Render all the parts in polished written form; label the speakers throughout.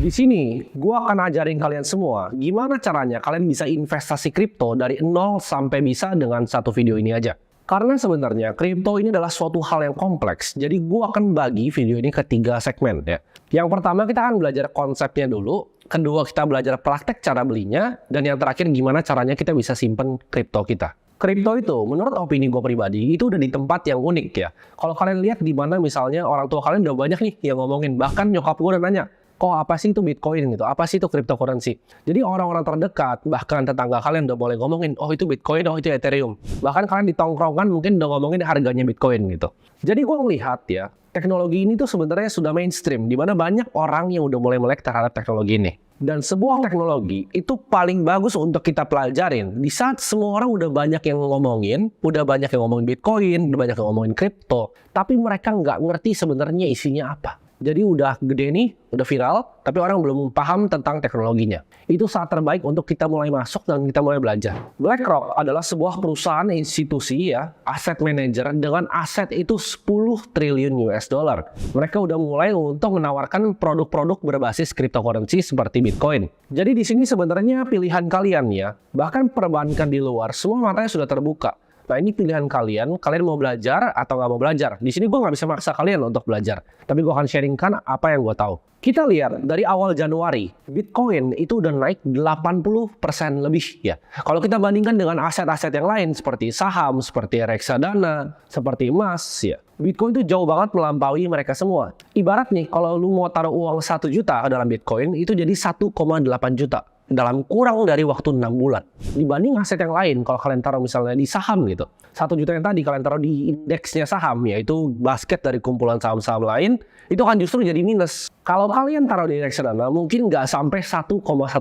Speaker 1: Di sini, gua akan ajarin kalian semua gimana caranya kalian bisa investasi kripto dari 0 sampai bisa dengan satu video ini aja. Karena sebenarnya kripto ini adalah suatu hal yang kompleks, jadi gua akan bagi video ini ke 3 segmen ya. Yang pertama kita akan belajar konsepnya dulu, kedua kita belajar praktek cara belinya, dan yang terakhir gimana caranya kita bisa simpen kripto kita. Kripto itu, menurut opini gue pribadi, itu udah di tempat yang unik ya. Kalau kalian lihat di mana misalnya orang tua kalian udah banyak nih yang ngomongin, bahkan nyokap gue udah nanya, kok apa sih itu Bitcoin gitu, apa sih itu cryptocurrency. Jadi orang-orang terdekat, bahkan tetangga kalian udah mulai ngomongin, oh itu Bitcoin, oh itu Ethereum. Bahkan kalian di tongkrongan mungkin udah ngomongin harganya Bitcoin gitu. Jadi gue melihat ya, teknologi ini tuh sebenarnya sudah mainstream, di mana banyak orang yang udah mulai melek terhadap teknologi ini. Dan sebuah teknologi itu paling bagus untuk kita pelajarin di saat semua orang udah banyak yang ngomongin Bitcoin, udah banyak yang ngomongin kripto, tapi mereka nggak ngerti sebenarnya isinya apa. Jadi udah gede nih, udah viral, tapi orang belum paham tentang teknologinya. Itu saat terbaik untuk kita mulai masuk dan kita mulai belajar. BlackRock adalah sebuah perusahaan institusi ya, aset manager dengan aset itu 10 triliun US dollar. Mereka udah mulai untuk menawarkan produk-produk berbasis cryptocurrency seperti Bitcoin. Jadi di sini sebenarnya pilihan kalian ya, bahkan perbankan di luar, semua matanya sudah terbuka. Nah ini pilihan kalian mau belajar atau nggak mau belajar. Di sini gue nggak bisa maksa kalian untuk belajar, tapi gue akan sharingkan apa yang gue tahu. Kita lihat dari awal Januari, Bitcoin itu udah naik 80% lebih ya. Kalau kita bandingkan dengan aset-aset yang lain seperti saham, seperti reksadana, seperti emas ya. Bitcoin itu jauh banget melampaui mereka semua. Ibarat nih, kalau lu mau taruh uang 1 juta dalam Bitcoin, itu jadi 1,8 juta. Dalam kurang dari waktu 6 bulan. Dibanding aset yang lain, kalau kalian taruh misalnya di saham gitu. 1 juta yang tadi kalian taruh di indeksnya saham, yaitu basket dari kumpulan saham-saham lain, itu kan justru jadi minus. Kalau kalian taruh di reksadana, mungkin nggak sampai 1,1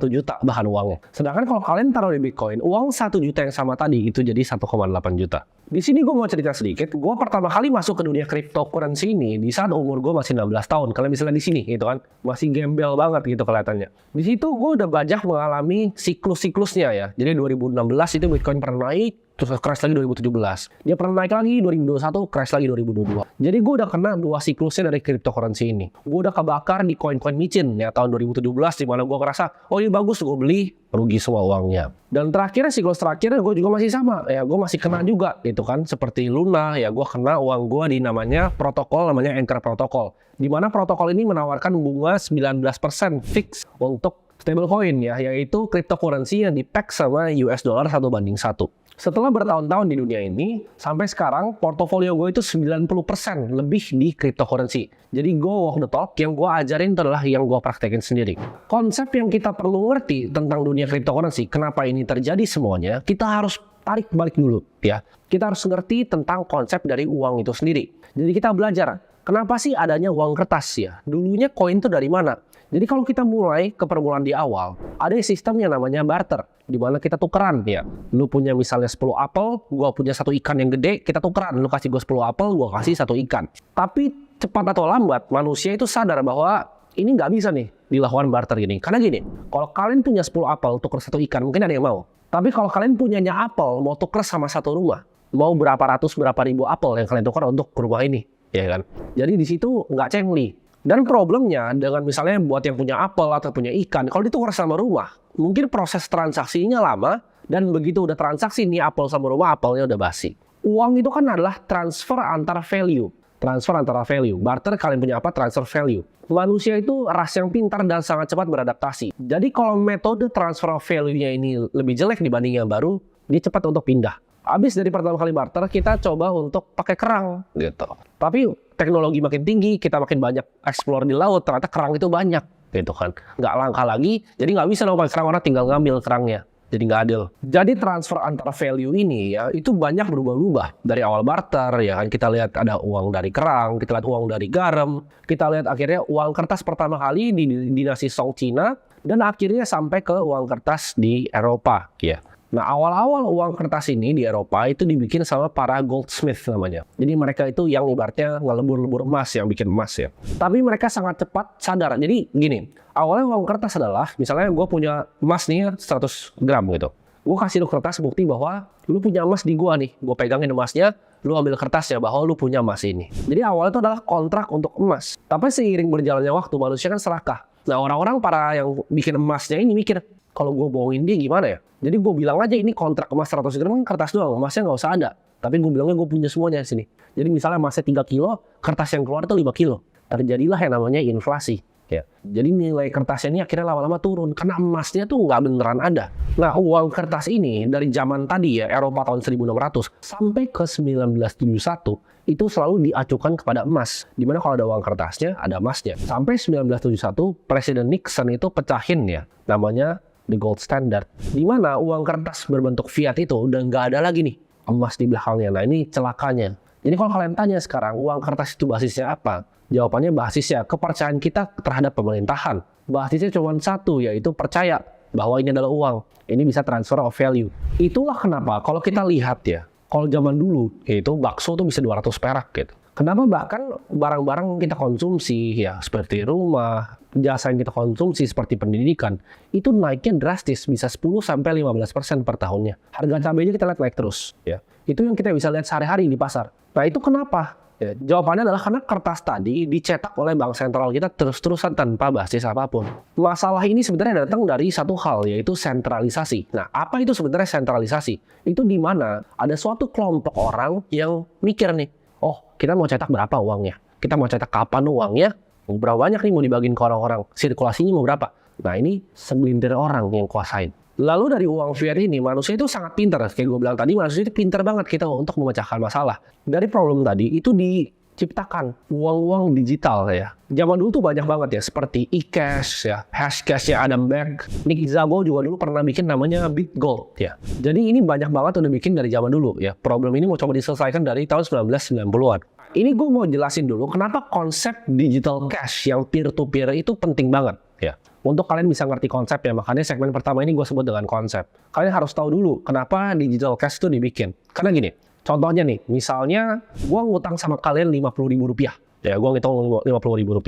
Speaker 1: juta bahan uangnya. Sedangkan kalau kalian taruh di Bitcoin, uang 1 juta yang sama tadi, itu jadi 1,8 juta. Di sini gue mau cerita sedikit, gue pertama kali masuk ke dunia cryptocurrency ini di saat umur gue masih 16 tahun. Kalian bisa lihat di sini gitu kan, masih gembel banget gitu kelihatannya. Di situ gue udah banyak mengalami siklus-siklusnya ya. Jadi 2016 itu Bitcoin pernah naik, terus crash lagi 2017. Dia pernah naik lagi 2021, crash lagi 2022. Jadi gue udah kena 2 siklusnya dari cryptocurrency ini. Gue udah kebakar di koin-koin micin ya tahun 2017, di mana gue ngerasa, oh ini bagus, gue beli, rugi semua uangnya. Dan terakhirnya siklus terakhirnya gue juga masih sama ya, gue masih kena juga gitu kan, seperti Luna ya, gue kena uang gue di namanya protokol, namanya Anchor Protocol, di mana protokol ini menawarkan bunga 19% fix untuk stablecoin ya, yaitu cryptocurrency yang di-peg sama US dollar 1:1. Setelah bertahun-tahun di dunia ini, sampai sekarang portofolio gue itu 90% lebih di cryptocurrency. Jadi gue walk the talk, yang gue ajarin adalah yang gue praktekin sendiri. Konsep yang kita perlu ngerti tentang dunia cryptocurrency, kenapa ini terjadi semuanya, kita harus tarik balik dulu ya. Kita harus ngerti tentang konsep dari uang itu sendiri. Jadi kita belajar, kenapa sih adanya uang kertas ya? Dulunya koin itu dari mana? Jadi kalau kita mulai ke permulaan di awal, ada sistem yang namanya barter, di mana kita tukeran ya. Lu punya misalnya 10 apel, gua punya 1 ikan yang gede, kita tukeran. Lu kasih gua 10 apel, gua kasih 1 ikan. Tapi cepat atau lambat, manusia itu sadar bahwa ini nggak bisa nih dilakukan barter gini. Karena gini, kalau kalian punya 10 apel, tuker 1 ikan, mungkin ada yang mau. Tapi kalau kalian punyanya apel, mau tuker sama 1 rumah, mau berapa ratus, berapa ribu apel yang kalian tukar untuk rumah ini, ya kan? Jadi di situ nggak cengli. Dan problemnya dengan misalnya buat yang punya apel atau punya ikan, kalau ditukar sama rumah, mungkin proses transaksinya lama, dan begitu udah transaksi nih apel sama rumah, apelnya udah basi. Uang itu kan adalah transfer antara value. Transfer antara value. Barter kalian punya apa? Transfer value. Manusia itu ras yang pintar dan sangat cepat beradaptasi. Jadi kalau metode transfer value-nya ini lebih jelek dibanding yang baru, dia cepat untuk pindah. Habis dari pertama kali barter, kita coba untuk pakai kerang gitu. Tapi teknologi makin tinggi, kita makin banyak explore di laut, ternyata kerang itu banyak gitu kan. Nggak langka lagi, jadi nggak bisa dong pakai kerang, orang tinggal ngambil kerangnya. Jadi nggak adil. Jadi transfer antara value ini ya, itu banyak berubah-ubah. Dari awal barter ya kan, kita lihat ada uang dari kerang, kita lihat uang dari garam, kita lihat akhirnya uang kertas pertama kali di dinasti Song Cina, dan akhirnya sampai ke uang kertas di Eropa ya. Nah, awal-awal uang kertas ini di Eropa itu dibikin sama para goldsmith namanya. Jadi mereka itu yang ibaratnya ngelebur-lebur emas, yang bikin emas ya. Tapi mereka sangat cepat sadar. Jadi gini, awalnya uang kertas adalah, misalnya gue punya emas nih 100 gram gitu. Gue kasih lu kertas bukti bahwa lu punya emas di gua nih. Gue pegangin emasnya, lu ambil kertasnya bahwa lu punya emas ini. Jadi awalnya itu adalah kontrak untuk emas. Tapi seiring berjalannya waktu, manusia kan serakah. Nah, orang-orang para yang bikin emasnya ini mikir, kalau gue bohongin dia gimana ya? Jadi gue bilang aja ini kontrak emas 100 gram kan kertas doang, emasnya nggak usah ada. Tapi gue bilangnya gue punya semuanya di sini. Jadi misalnya emasnya 3 kilo, kertas yang keluar itu 5 kilo. Terjadilah yang namanya inflasi. Ya. Jadi nilai kertasnya ini akhirnya lama-lama turun karena emasnya tuh nggak beneran ada. Nah, uang kertas ini dari zaman tadi ya, Eropa tahun 1600 sampai ke 1971 itu selalu diacukan kepada emas. Dimana kalau ada uang kertasnya, ada emasnya. Sampai 1971, Presiden Nixon itu pecahin ya, namanya the gold standard. Dimana uang kertas berbentuk fiat itu udah nggak ada lagi nih emas di belakangnya. Nah, ini celakanya. Jadi kalau kalian tanya sekarang, uang kertas itu basisnya apa? Jawabannya basisnya kepercayaan kita terhadap pemerintahan. Basisnya cuma satu, yaitu percaya bahwa ini adalah uang. Ini bisa transfer of value. Itulah kenapa kalau kita lihat ya, kalau zaman dulu yaitu bakso tuh bisa 200 perak gitu. Kenapa bahkan barang-barang yang kita konsumsi ya seperti rumah, jasa yang kita konsumsi seperti pendidikan, itu naiknya drastis, bisa 10-15% per tahunnya. Harga cabainya kita lihat naik terus ya. Itu yang kita bisa lihat sehari-hari di pasar. Nah, itu kenapa? Ya, jawabannya adalah karena kertas tadi dicetak oleh bank sentral kita terus-terusan tanpa basis apapun. Masalah ini sebenarnya datang dari satu hal, yaitu sentralisasi. Nah, apa itu sebenarnya sentralisasi? Itu di mana ada suatu kelompok orang yang mikir nih, oh, kita mau cetak berapa uangnya? Kita mau cetak kapan uangnya? Berapa banyak nih mau dibagiin ke orang-orang? Sirkulasinya mau berapa? Nah, ini segelintir orang yang kuasain. Lalu dari uang fiat ini, manusia itu sangat pintar. Kayak gue bilang tadi, manusia itu pintar banget kita untuk memecahkan masalah. Dari problem tadi, itu diciptakan uang-uang digital ya. Zaman dulu tuh banyak banget ya, seperti e-cash ya, hashcash ya, Adam Back. Nick Szabo juga dulu pernah bikin namanya BitGold ya. Jadi ini banyak banget udah bikin dari zaman dulu ya. Problem ini mau coba diselesaikan dari tahun 1990-an. Ini gue mau jelasin dulu kenapa konsep digital cash yang peer-to-peer itu penting banget ya. Untuk kalian bisa ngerti konsep ya, makanya segmen pertama ini gue sebut dengan konsep. Kalian harus tahu dulu kenapa digital cash itu dibikin. Karena gini, contohnya nih, misalnya gue ngutang sama kalian Rp50.000. Ya, gue ngitung Rp50.000.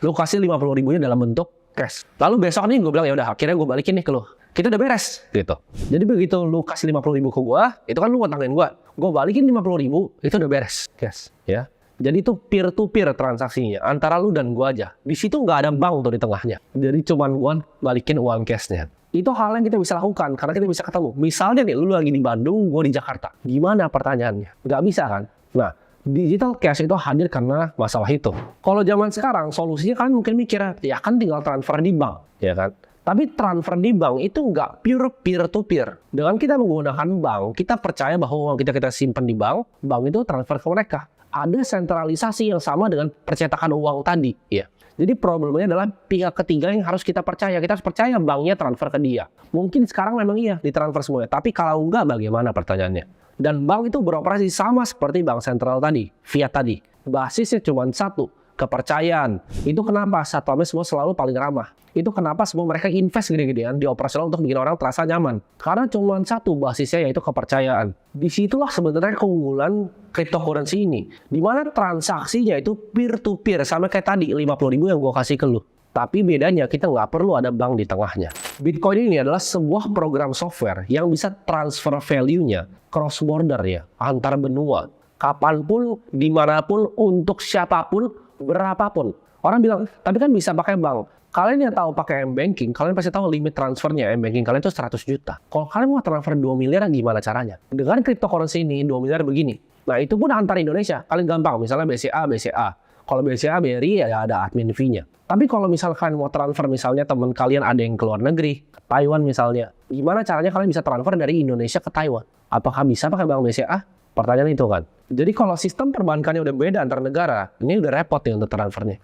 Speaker 1: Lu kasih Rp50.000-nya dalam bentuk cash. Lalu besok nih gue bilang, ya udah akhirnya gue balikin nih ke lu. Kita udah beres gitu. Jadi begitu lu kasih Rp50.000 ke gue, itu kan lu ngutangin gue. Gue balikin Rp50.000, itu udah beres cash ya. Jadi itu peer-to-peer transaksinya antara lu dan gua aja. Di situ nggak ada bank tuh di tengahnya. Jadi cuman gua balikin uang cashnya. Itu hal yang kita bisa lakukan karena kita bisa ketemu. Misalnya nih, lu lagi di Bandung, gua di Jakarta. Gimana pertanyaannya? Nggak bisa kan? Nah, digital cash itu hadir karena masalah itu. Kalau zaman sekarang, solusinya kan mungkin mikir, ya kan tinggal transfer di bank, ya kan? Tapi transfer di bank itu nggak pure peer-to-peer. Dengan kita menggunakan bank, kita percaya bahwa uang kita simpan di bank itu transfer ke mereka. Ada sentralisasi yang sama dengan percetakan uang tadi ya. Jadi problemnya adalah pihak ketiga yang harus kita percaya. Kita harus percaya banknya transfer ke dia. Mungkin sekarang memang iya ditransfer semuanya, tapi kalau enggak bagaimana pertanyaannya? Dan bank itu beroperasi sama seperti bank sentral tadi, fiat tadi. Basisnya cuma satu, kepercayaan. Itu kenapa satpamnya semua selalu paling ramah. Itu kenapa semua mereka invest gede-gedean di operasional untuk bikin orang terasa nyaman. Karena cuma satu basisnya, yaitu kepercayaan. Disitulah sebenarnya keunggulan cryptocurrency ini. Dimana transaksinya itu peer-to-peer. Sama kayak tadi, 50.000 yang gue kasih ke lu. Tapi bedanya kita nggak perlu ada bank di tengahnya. Bitcoin ini adalah sebuah program software yang bisa transfer value-nya cross border ya, antar benua. Kapanpun, dimanapun, untuk siapapun, berapapun. Orang bilang, tapi kan bisa pakai bank. Kalian yang tahu pakai M-Banking, kalian pasti tahu limit transfernya M-Banking kalian itu 100 juta. Kalau kalian mau transfer 2 miliar, gimana caranya? Dengan cryptocurrency ini, 2 miliar begini. Nah, itu pun antar Indonesia. Kalian gampang, misalnya BCA. Kalau BCA, BRI, ya ada admin fee-nya. Tapi kalau misalkan mau transfer, misalnya teman kalian ada yang ke luar negeri, Taiwan misalnya, gimana caranya kalian bisa transfer dari Indonesia ke Taiwan? Apakah bisa pakai bank BCA? Pertanyaan itu kan. Jadi kalau sistem perbankannya udah beda antar negara, ini udah repot nih untuk transfernya.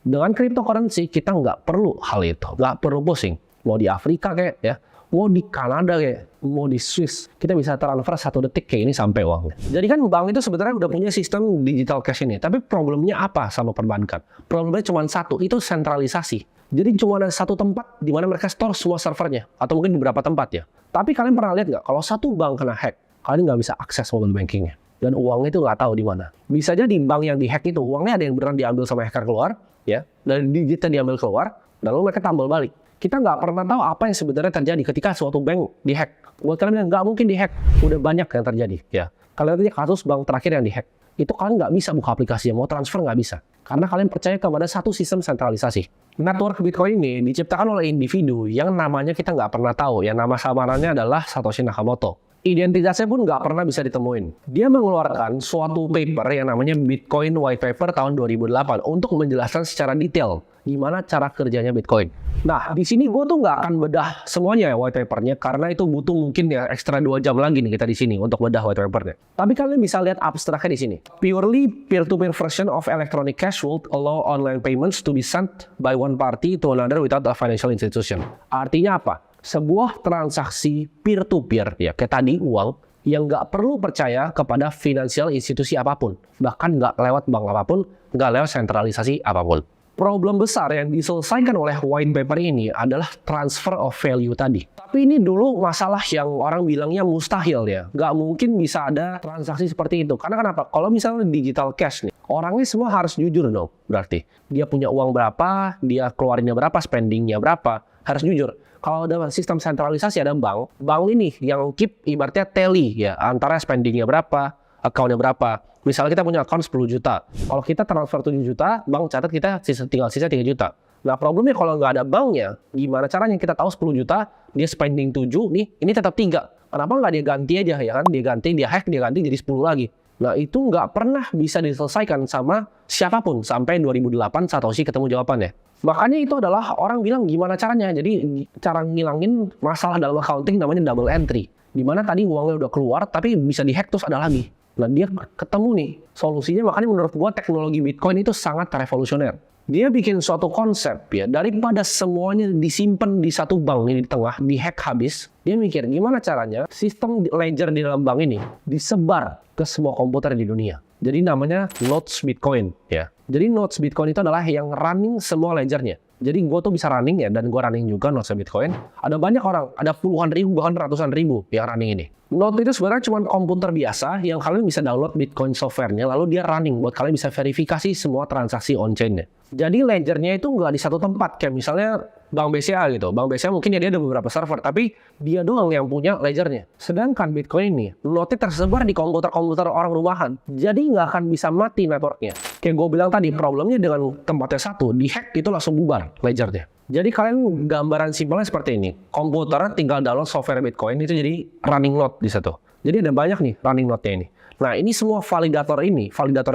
Speaker 1: Dengan cryptocurrency kita nggak perlu hal itu, nggak perlu pusing. Mau di Afrika kayak ya, mau di Kanada kayak, mau di Swiss, kita bisa transfer 1 detik kayak ini sampai uangnya. Jadi kan bank itu sebenarnya udah punya sistem digital cash ini, tapi problemnya apa sama perbankan? Problemnya cuma satu, itu sentralisasi. Jadi cuma ada satu tempat di mana mereka store semua servernya, atau mungkin beberapa tempat ya. Tapi kalian pernah lihat nggak, kalau satu bank kena hack, kalian nggak bisa akses mobile bankingnya. Dan uangnya itu nggak tahu di mana. Bisa jadi bank yang dihack itu, uangnya ada yang beneran diambil sama hacker keluar, ya, dan digitnya diambil keluar, lalu mereka tambal balik. Kita nggak pernah tahu apa yang sebenarnya terjadi ketika suatu bank dihack. Buat kalian yang nggak mungkin dihack, udah banyak yang terjadi, ya. Kalian lihat kasus bank terakhir yang dihack. itu kalian nggak bisa buka aplikasi, mau transfer nggak bisa. Karena kalian percaya kepada satu sistem sentralisasi. Network Bitcoin ini diciptakan oleh individu yang namanya kita nggak pernah tahu, yang nama samarannya adalah Satoshi Nakamoto. Identitasnya pun nggak pernah bisa ditemuin. Dia mengeluarkan suatu paper yang namanya Bitcoin White Paper tahun 2008 untuk menjelaskan secara detail gimana cara kerjanya Bitcoin. Nah, di sini gue tuh nggak akan bedah semuanya ya white papernya, karena itu butuh mungkin ya ekstra 2 jam lagi nih kita di sini untuk bedah white papernya. Tapi kalian bisa lihat abstraknya di sini. Purely peer-to-peer version of electronic cash would allow online payments to be sent by one party to another without a financial institution. Artinya apa? Sebuah transaksi peer-to-peer, ya kayak tadi uang, yang nggak perlu percaya kepada finansial institusi apapun. Bahkan nggak lewat bank apapun, nggak lewat sentralisasi apapun. Problem besar yang diselesaikan oleh white paper ini adalah transfer of value tadi. Tapi ini dulu masalah yang orang bilangnya mustahil ya. Nggak mungkin bisa ada transaksi seperti itu. Karena kenapa? Kalau misalnya digital cash nih, orangnya semua harus jujur dong. Berarti dia punya uang berapa, dia keluarinnya berapa, spendingnya berapa, harus jujur. Kalau ada sistem sentralisasi, ada bank ini yang keep ibaratnya tally ya, antara spendingnya berapa, account-nya berapa. Misalnya kita punya account 10 juta. Kalau kita transfer 7 juta, bank catat kita tinggal sisa 3 juta. Nah problemnya kalau nggak ada banknya, gimana caranya kita tahu 10 juta, dia spending 7, nih ini tetap 3. Kenapa nggak dia ganti aja ya kan? Dia hack, dia ganti jadi 10 lagi. Nah itu nggak pernah bisa diselesaikan sama siapapun sampai 2008 Satoshi ketemu jawabannya. Makanya itu adalah orang bilang gimana caranya. Jadi cara ngilangin masalah dalam accounting namanya double entry. Dimana tadi uangnya udah keluar tapi bisa dihack terus ada lagi. Nah dia ketemu nih solusinya, makanya menurut gua teknologi Bitcoin itu sangat revolusioner. Dia bikin suatu konsep ya, daripada semuanya disimpan di satu bank ini di tengah, dihack habis, dia mikir gimana caranya sistem ledger di dalam bank ini disebar ke semua komputer di dunia. Jadi namanya nodes Bitcoin ya. Jadi nodes Bitcoin itu adalah yang running semua ledgernya. Jadi gue tuh bisa running ya, dan gue running juga nodes Bitcoin. Ada banyak orang, ada puluhan ribu bahkan ratusan ribu yang running ini. Node itu sebenarnya cuma komputer biasa yang kalian bisa download Bitcoin software-nya, lalu dia running buat kalian bisa verifikasi semua transaksi on-chain-nya. Jadi ledgernya itu nggak di satu tempat, kayak misalnya Bank BCA gitu. Bank BCA mungkin ya dia ada beberapa server, tapi dia doang yang punya ledgernya. Sedangkan Bitcoin ini, node-nya tersebar di komputer-komputer orang rumahan. Jadi nggak akan bisa mati networknya. Kayak gue bilang tadi, problemnya dengan tempatnya satu, di-hack itu langsung bubar ledgernya. Jadi kalian gambaran simpelnya seperti ini. Komputer tinggal download software Bitcoin itu jadi running node di situ. Jadi ada banyak nih running node-nya ini. Nah ini semua validator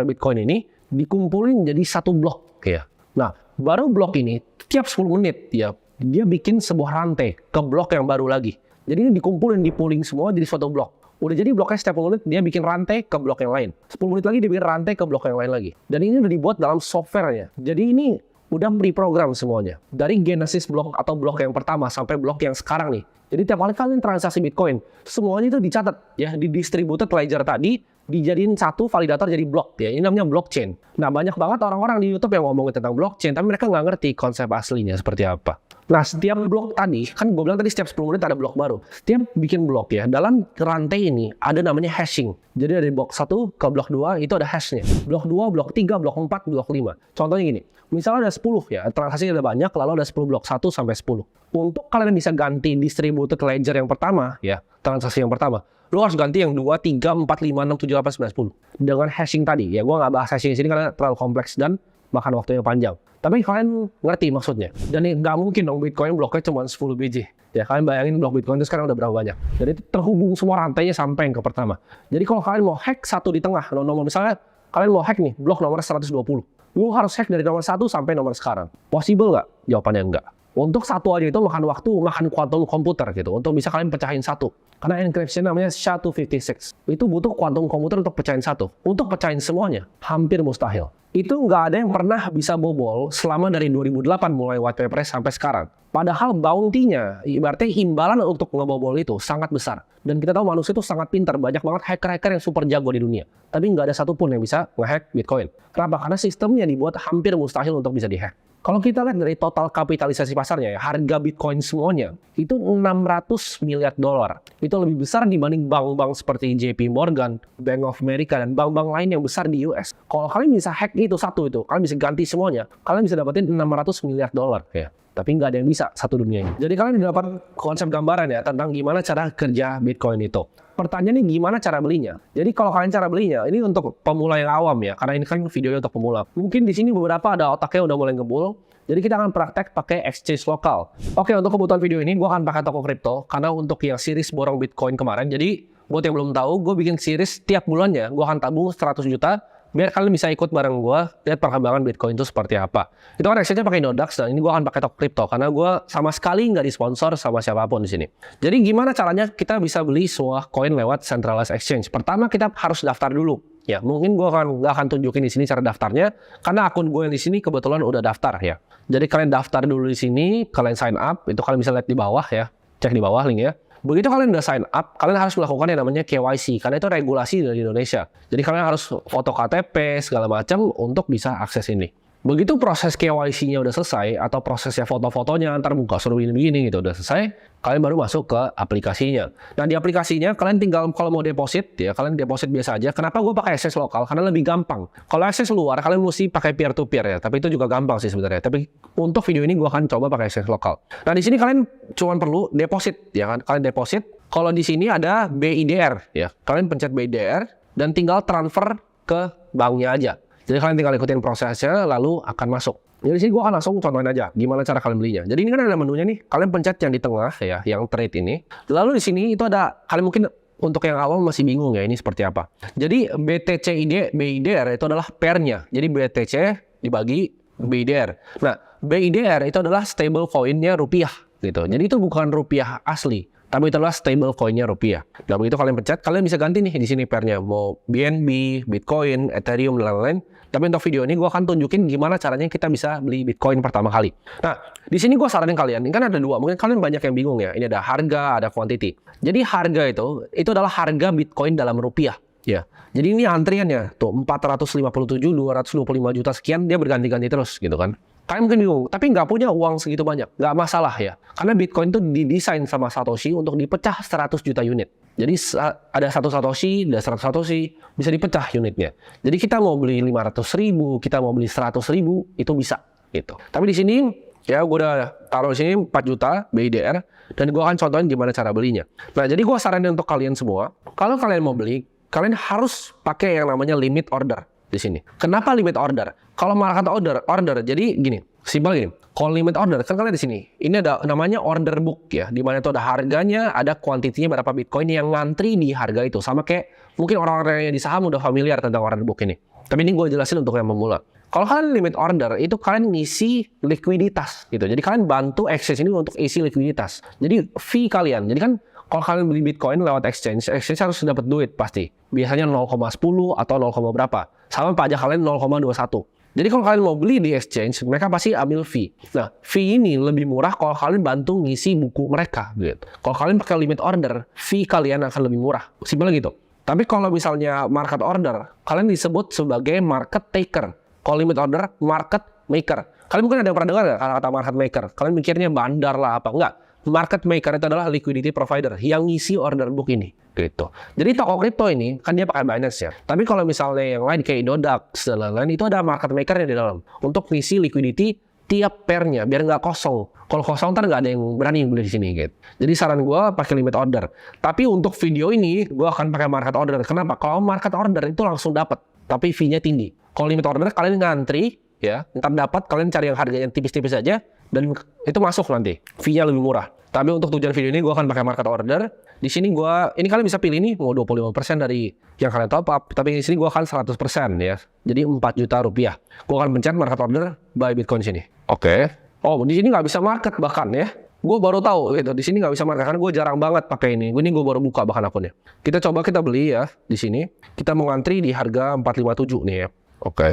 Speaker 1: Bitcoin ini dikumpulin jadi satu blok ya. Nah baru blok ini tiap 10 menit ya dia bikin sebuah rantai ke blok yang baru lagi. Jadi ini dikumpulin, dipooling semua jadi suatu blok. Udah jadi bloknya setiap 10 menit dia bikin rantai ke blok yang lain. 10 menit lagi dia bikin rantai ke blok yang lain lagi. Dan ini udah dibuat dalam softwarenya. Jadi ini udah pre-program semuanya. Dari genesis blok atau blok yang pertama sampai blok yang sekarang nih. Jadi tiap kali kalian transaksi Bitcoin, semuanya itu dicatat ya di distributed ledger tadi, dijadiin satu validator jadi blok ya. Ini namanya blockchain. Nah banyak banget orang-orang di YouTube yang ngomongin tentang blockchain, tapi mereka nggak ngerti konsep aslinya seperti apa. Nah setiap blok tadi, kan gue bilang tadi setiap 10 menit ada blok baru. Setiap bikin blok ya, dalam rantai ini ada namanya hashing. Jadi dari blok 1 ke blok 2 itu ada hashnya. Blok 2, blok 3, blok 4, blok 5. Contohnya gini, misalnya ada 10 ya, transaksinya ada banyak, lalu ada 10 blok 1 sampai 10. Untuk kalian bisa ganti distributed ledger yang pertama ya, transaksi yang pertama, lu harus ganti yang 2, 3, 4, 5, 6, 7, 8, 9, 10. Dengan hashing tadi ya, gue nggak bahas hashing di sini karena terlalu kompleks dan makan waktu yang panjang. Tapi kalian ngerti maksudnya. Dan nggak mungkin dong Bitcoin bloknya cuma 10 biji. Ya kalian bayangin blok Bitcoin itu sekarang udah berapa banyak. Jadi itu terhubung semua rantainya sampai yang ke pertama. Jadi kalau kalian mau hack satu di tengah, nomor misalnya kalian mau hack nih blok nomor 120. Lu harus hack dari nomor 1 sampai nomor sekarang. Possible nggak? Jawabannya enggak. Untuk satu aja itu makan waktu, makan quantum komputer gitu. Untuk bisa kalian pecahin satu. Karena encryption namanya SHA-256. Itu butuh quantum komputer untuk pecahin satu. Untuk pecahin semuanya, hampir mustahil. Itu nggak ada yang pernah bisa bobol selama dari 2008 mulai white paper sampai sekarang. Padahal bounty-nya, ibaratnya imbalan untuk ngebobol itu sangat besar. Dan kita tahu manusia itu sangat pintar, banyak banget hacker-hacker yang super jago di dunia. Tapi nggak ada satupun yang bisa nge-hack Bitcoin. Kenapa? Karena sistemnya dibuat hampir mustahil untuk bisa di-hack. Kalau kita lihat dari total kapitalisasi pasarnya ya, harga Bitcoin semuanya itu 600 miliar dolar. Itu lebih besar dibanding bank-bank seperti JP Morgan, Bank of America, dan bank-bank lain yang besar di US. Kalau kalian bisa hack itu satu itu, kalian bisa ganti semuanya, kalian bisa dapetin 600 miliar dolar ya. tapi nggak ada yang bisa satu dunia ini. Jadi kalian udah dapat konsep gambaran ya tentang gimana cara kerja Bitcoin itu. Pertanyaannya gimana cara belinya? Jadi kalau kalian cara belinya, ini untuk pemula yang awam ya, karena ini kan videonya untuk pemula. Mungkin di sini beberapa ada otaknya udah mulai ngebul. Jadi kita akan praktek pakai exchange lokal. Oke, untuk kebutuhan video ini gue akan pakai toko kripto, karena untuk yang series borong Bitcoin kemarin, jadi buat yang belum tahu, gue bikin series tiap bulannya, gue akan tabung 100 juta, biar kalian bisa ikut bareng gue, lihat perkembangan Bitcoin itu seperti apa. Itu kan exchange-nya pakai Nodax, dan ini gue akan pakai toko kripto, karena gue sama sekali nggak disponsor sama siapapun di sini. Jadi gimana caranya kita bisa beli sebuah koin lewat centralized exchange? Pertama kita harus daftar dulu. Ya, mungkin gue nggak akan tunjukin di sini cara daftarnya, karena akun gue yang di sini kebetulan udah daftar ya. Jadi kalian daftar dulu di sini, kalian sign up, itu kalian bisa lihat di bawah ya, cek di bawah linknya. Begitu kalian udah sign up, kalian harus melakukan yang namanya KYC, karena itu regulasi dari Indonesia. Jadi kalian harus foto KTP segala macam untuk bisa akses ini. Begitu proses KYC-nya udah selesai, atau prosesnya foto-fotonya, antar muka suruh begini gitu udah selesai, kalian baru masuk ke aplikasinya. Nah di aplikasinya kalian tinggal kalau mau deposit ya, kalian deposit biasa aja. Kenapa gue pakai akses lokal? Karena lebih gampang. Kalau akses luar kalian mesti pakai peer to peer ya, tapi itu juga gampang sih sebenarnya. Tapi untuk video ini gue akan coba pakai akses lokal. Nah di sini kalian cuma perlu deposit ya kan, kalian deposit. Kalau di sini ada BIDR ya, kalian pencet BIDR dan tinggal transfer ke banknya aja. Jadi kalian tinggal ikutin prosesnya, lalu akan masuk. Jadi di sini gue akan langsung contohin aja gimana cara kalian belinya. Jadi ini kan ada menunya nih, kalian pencet yang di tengah ya, yang trade ini. Lalu di sini itu ada, kalian mungkin untuk yang awal masih bingung ya ini seperti apa. Jadi BIDR itu adalah pairnya. Jadi BTC dibagi BIDR. Nah BIDR itu adalah stable coinnya rupiah gitu. Jadi itu bukan rupiah asli, tapi itu adalah stable coinnya rupiah. Nah begitu kalian pencet, kalian bisa ganti nih di sini pairnya, mau BNB, Bitcoin, Ethereum dan lain-lain. Tapi untuk video ini gue akan tunjukin gimana caranya kita bisa beli Bitcoin pertama kali. Nah di sini gue saranin kalian, ini kan ada dua, mungkin kalian banyak yang bingung ya. Ini ada harga, ada quantity. Jadi harga itu adalah harga Bitcoin dalam rupiah. Ya, jadi ini antriannya tuh 457, 225 juta sekian, dia berganti-ganti terus gitu kan. Kalian mungkin bingung, tapi nggak punya uang segitu banyak, nggak masalah ya. Karena Bitcoin itu didesain sama Satoshi untuk dipecah 100 juta unit. Jadi ada 1 Satoshi, ada 100 Satoshi, bisa dipecah unitnya. Jadi kita mau beli 500.000, kita mau beli 100.000, itu bisa gitu. Tapi di sini ya gue udah taruh di sini 4 juta BIDR, dan gue akan contohin gimana cara belinya. Nah jadi gue saranin untuk kalian semua, kalau kalian mau beli, kalian harus pakai yang namanya limit order di sini. Kenapa limit order? Kalau market order, jadi gini, simpel gini. Kalau limit order, kan kalian di sini, ini ada namanya order book ya, di mana itu ada harganya, ada kuantitinya berapa Bitcoin yang ngantri di harga itu. Sama kayak mungkin orang-orang yang di saham udah familiar tentang order book ini. Tapi ini gue jelasin untuk yang pemula. Kalau kalian limit order, itu kalian ngisi likuiditas gitu. Jadi kalian bantu exchange ini untuk isi likuiditas. Jadi fee kalian, jadi kan kalau kalian beli Bitcoin lewat exchange harus dapat duit pasti. Biasanya 0,10 atau 0, berapa. Sama pajak kalian 0,21. Jadi kalau kalian mau beli di exchange, mereka pasti ambil fee. Nah, fee ini lebih murah kalau kalian bantu ngisi buku mereka gitu. Kalau kalian pakai limit order, fee kalian akan lebih murah. Simpel gitu. Tapi kalau misalnya market order, kalian disebut sebagai market taker. Kalau limit order, market maker. Kalian mungkin ada yang pernah dengar nggak kata-kata market maker? Kalian mikirnya bandar lah apa? Enggak. Market maker itu adalah liquidity provider yang ngisi order book ini gitu. Jadi toko kripto ini kan dia pakai Binance ya. Tapi kalau misalnya yang lain kayak Nodax dan lain-lain, itu ada market maker di dalam untuk ngisi liquidity tiap pairnya biar nggak kosong. Kalau kosong ntar nggak ada yang berani beli di sini gitu. Jadi saran gue pakai limit order. Tapi untuk video ini gue akan pakai market order. Kenapa? Kalau market order itu langsung dapat, tapi fee-nya tinggi. Kalau limit order kalian ngantri ya, ntar dapat, kalian cari yang harganya tipis-tipis aja, dan itu masuk nanti. Fee-nya lebih murah. Tapi untuk tujuan video ini gue akan pakai market order. Di sini ini kalian bisa pilih nih mau 25% dari yang kalian top up. Tapi di sini gue akan 100% ya. Jadi 4 juta rupiah. Gue akan pencet market order buy Bitcoin sini. Oke. Oh di sini nggak bisa market bahkan ya. Gue baru tahu gitu. Di sini nggak bisa market karena gue jarang banget pakai ini. Ini gue baru buka bahkan akunnya. Kita beli ya di sini. Kita mau ngantri di harga 457 nih ya. Oke.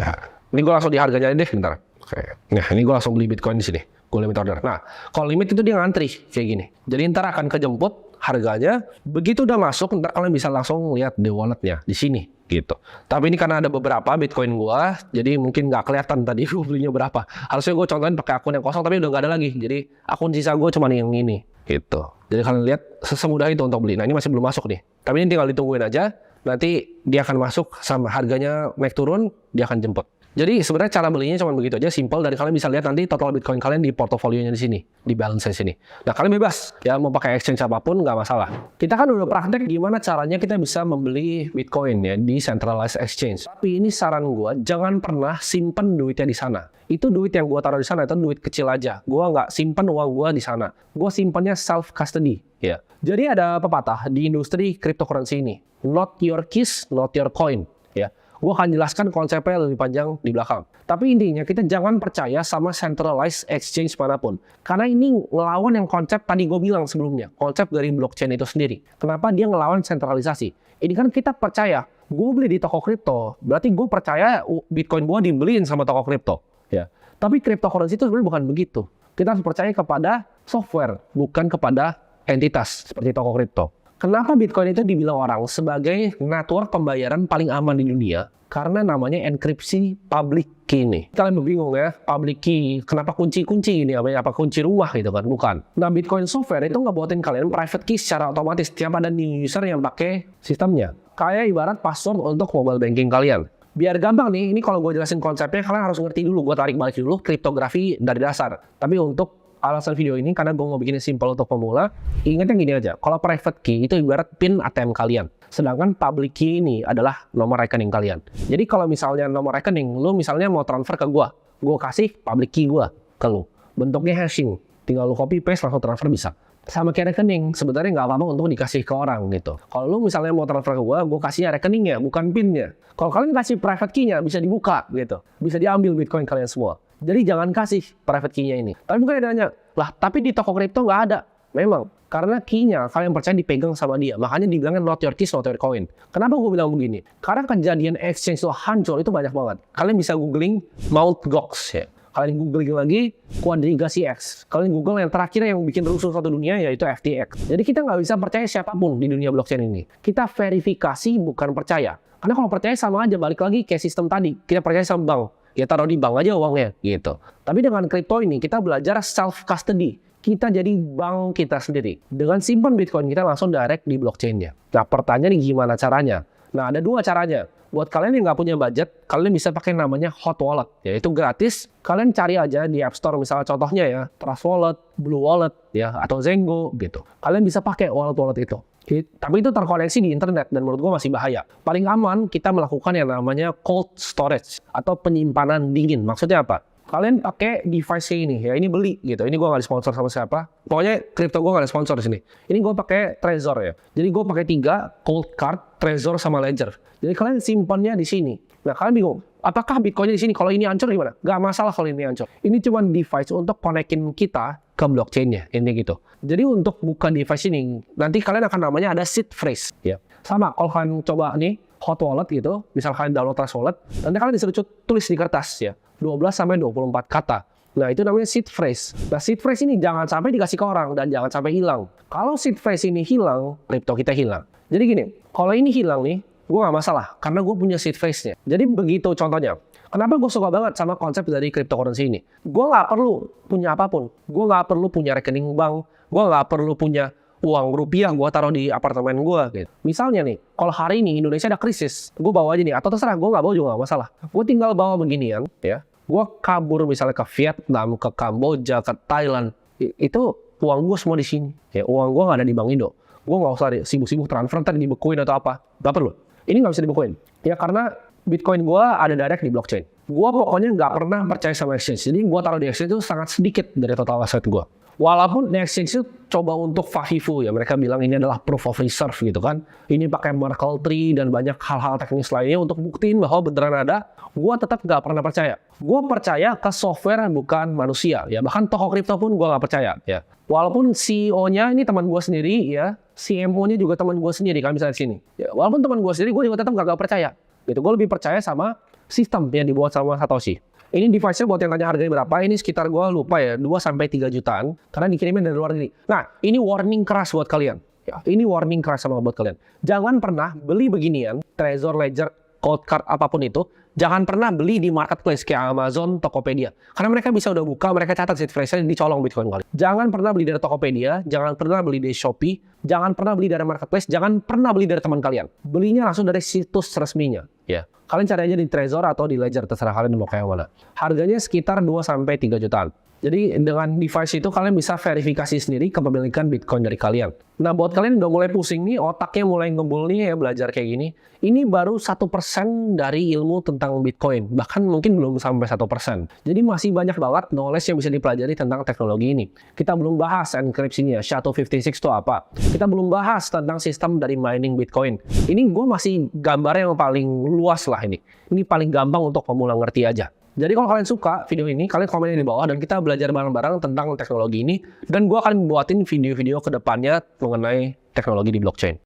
Speaker 1: Ini gue langsung di harganya deh bentar. Oke. Nah ini gue langsung beli Bitcoin di sini. Gue limit order. Nah, kalau limit itu dia ngantri kayak gini. Jadi ntar akan kejemput harganya. Begitu udah masuk, ntar kalian bisa langsung lihat di walletnya di sini gitu. Tapi ini karena ada beberapa Bitcoin gua, jadi mungkin nggak kelihatan tadi gue belinya berapa. Harusnya gue contohin pakai akun yang kosong, tapi udah nggak ada lagi. Jadi akun sisa gue cuma yang ini gitu. Jadi kalian lihat semudah itu untuk beli. Nah ini masih belum masuk nih. Tapi ini tinggal ditungguin aja. Nanti dia akan masuk sama harganya naik turun, dia akan jemput. Jadi sebenarnya cara belinya cuma begitu aja, simple. Dan kalian bisa lihat nanti total Bitcoin kalian di portofolionya di sini, di balance di sini. Nah, kalian bebas ya mau pakai exchange apapun nggak masalah. Kita kan udah praktek gimana caranya kita bisa membeli Bitcoin ya di centralized exchange. Tapi ini saran gue, jangan pernah simpen duitnya di sana. Itu duit yang gue taruh di sana itu duit kecil aja. Gue nggak simpen uang gue di sana. Gue simpennya self custody ya. Jadi ada pepatah di industri cryptocurrency ini, not your keys, not your coin ya. Gue akan jelaskan konsepnya lebih panjang di belakang. Tapi intinya kita jangan percaya sama centralized exchange manapun. Karena ini ngelawan yang konsep tadi gue bilang sebelumnya. Konsep dari blockchain itu sendiri. Kenapa dia ngelawan sentralisasi? Ini kan kita percaya, gue beli di toko kripto, berarti gue percaya Bitcoin gue dibeliin sama toko kripto. Ya. Tapi cryptocurrency itu sebenarnya bukan begitu. Kita harus percaya kepada software, bukan kepada entitas seperti toko kripto. Kenapa Bitcoin itu dibilang orang sebagai network pembayaran paling aman di dunia? Karena namanya enkripsi public key nih. Kalian bingung ya, public key, kenapa kunci-kunci ini? Apa kunci rumah gitu kan? Bukan. Nah, Bitcoin software itu nggak buatin kalian private key secara otomatis. Setiap ada new user yang pakai sistemnya. Kayak ibarat password untuk mobile banking kalian. Biar gampang nih, ini kalau gue jelasin konsepnya, kalian harus ngerti dulu. Gue tarik balik dulu kriptografi dari dasar. Tapi untuk alasan video ini, karena gue mau bikin simple untuk pemula, ingat yang gini aja, kalau private key itu ibarat PIN ATM kalian, sedangkan public key ini adalah nomor rekening kalian. Jadi kalau misalnya nomor rekening, lu misalnya mau transfer ke gue kasih public key gue ke lu, bentuknya hashing, tinggal lu copy paste langsung transfer bisa. Sama kayak rekening, sebenarnya nggak apa-apa untuk dikasih ke orang gitu. Kalau lu misalnya mau transfer ke gue kasihnya rekeningnya, bukan PIN-nya. Kalau kalian kasih private key-nya, bisa dibuka gitu, bisa diambil Bitcoin kalian semua. Jadi jangan kasih private key-nya ini. Tapi mungkin ada nanya, lah tapi di toko kripto nggak ada. Memang, karena key-nya kalian percaya dipegang sama dia. Makanya dibilangnya not your keys, not your coin. Kenapa gue bilang begini? Karena kejadian exchange itu hancur itu banyak banget. Kalian bisa googling Mt. Gox ya. Kalian googling lagi Quadriga CX. Kalian google yang terakhir yang bikin rusuh satu dunia yaitu FTX. Jadi kita nggak bisa percaya siapapun di dunia blockchain ini. Kita verifikasi bukan percaya. Karena kalau percaya sama aja balik lagi kayak sistem tadi. Kita percaya sama bank. Ya taruh di bank aja uangnya gitu. Tapi dengan kripto ini kita belajar self custody. Kita jadi bank kita sendiri. Dengan simpan Bitcoin kita langsung direct di blockchain-nya. Nah pertanyaannya gimana caranya? Nah ada dua caranya. Buat kalian yang nggak punya budget, kalian bisa pakai namanya Hot Wallet. Yaitu gratis. Kalian cari aja di App Store misalnya contohnya ya. Trust Wallet, Blue Wallet ya atau Zengo gitu. Kalian bisa pakai wallet-wallet itu. Tapi itu terkoneksi di internet dan menurut gue masih bahaya. Paling aman kita melakukan yang namanya cold storage atau penyimpanan dingin. Maksudnya apa? Kalian pakai device ini ya, ini beli gitu. Ini gue nggak disponsor sama siapa. Pokoknya kripto gue nggak ada sponsor di sini. Ini gue pakai Trezor ya. Jadi gue pakai 3 cold card, Trezor sama Ledger. Jadi kalian simpannya di sini. Nah kalian bingung, apakah Bitcoinnya di sini? Kalau ini hancur gimana? Gak masalah kalau ini hancur. Ini cuma device untuk konekin kita ke blockchain-nya, ini gitu. Jadi untuk buka device ini, nanti kalian akan namanya ada seed phrase. Ya. Sama, kalau kalian coba nih, Hot Wallet gitu, misal kalian download Trust Wallet, nanti kalian disuruh tulis di kertas ya, 12-24 kata. Nah itu namanya seed phrase. Nah seed phrase ini jangan sampai dikasih ke orang dan jangan sampai hilang. Kalau seed phrase ini hilang, kripto kita hilang. Jadi gini, kalau ini hilang nih, gue gak masalah, karena gue punya seed phrase-nya. Jadi begitu contohnya. Kenapa gue suka banget sama konsep dari cryptocurrency ini? Gue nggak perlu punya apapun. Gue nggak perlu punya rekening bank. Gue nggak perlu punya uang rupiah gue taruh di apartemen gue. Gitu. Misalnya nih, kalau hari ini Indonesia ada krisis, gue bawa aja nih. Atau terserah, gue nggak bawa juga nggak masalah. Gue tinggal bawa beginian, ya. Gue kabur misalnya ke Vietnam, ke Kamboja, ke Thailand. Itu uang gue semua di sini. Ya, uang gue nggak ada di Bank Indo. Gue nggak usah sibuk-sibuk transfer ntar dibekuin atau apa. Nggak perlu. Ini nggak bisa dibekuin. Ya karena Bitcoin gue ada direct di blockchain. Gue pokoknya nggak pernah percaya sama exchange. Jadi gue taruh di exchange itu sangat sedikit dari total aset gue. Walaupun di exchange itu coba untuk FAFIFU ya. Mereka bilang ini adalah proof of reserve gitu kan. Ini pakai Merkle tree dan banyak hal-hal teknis lainnya untuk buktiin bahwa beneran ada. Gue tetap nggak pernah percaya. Gue percaya ke software bukan manusia. Ya bahkan toko kripto pun gue nggak percaya. Ya walaupun CEO-nya ini teman gue sendiri ya. CMO-nya juga teman gue sendiri. Kalian bisa di sini. Ya walaupun teman gue sendiri, gue juga tetap nggak percaya. Gitu. Gue lebih percaya sama sistem yang dibuat sama Satoshi. Ini device-nya buat yang tanya harganya berapa, ini sekitar gue lupa ya, 2-3 jutaan. Karena dikirimnya dari luar negeri. Nah, ini warning keras buat kalian. Ya, ini warning keras sama buat kalian. Jangan pernah beli beginian, Trezor, Ledger, Cold Card, apapun itu. Jangan pernah beli di marketplace kayak Amazon, Tokopedia. Karena mereka bisa udah buka, mereka catat seed phrase-nya, dicolong Bitcoin kali. Jangan pernah beli dari Tokopedia, jangan pernah beli dari Shopee, jangan pernah beli dari marketplace, jangan pernah beli dari teman kalian. Belinya langsung dari situs resminya. ya. Kalian cari aja di Trezor atau di Ledger, terserah kalian mau kayak mana. Harganya sekitar 2-3 jutaan. Jadi dengan device itu kalian bisa verifikasi sendiri kepemilikan Bitcoin dari kalian. Nah buat kalian udah mulai pusing nih, otaknya mulai ngebul nih ya belajar kayak gini. Ini baru 1% dari ilmu tentang Bitcoin. Bahkan mungkin belum sampai 1%. Jadi masih banyak banget knowledge yang bisa dipelajari tentang teknologi ini. Kita belum bahas enkripsinya, SHA-256 itu apa. Kita belum bahas tentang sistem dari mining Bitcoin. Ini gue masih gambar yang paling luas lah ini. Ini paling gampang untuk pemula ngerti aja. Jadi kalau kalian suka video ini, kalian komen di bawah dan kita belajar bareng-bareng tentang teknologi ini. Dan gue akan buatin video-video ke depannya mengenai teknologi di blockchain.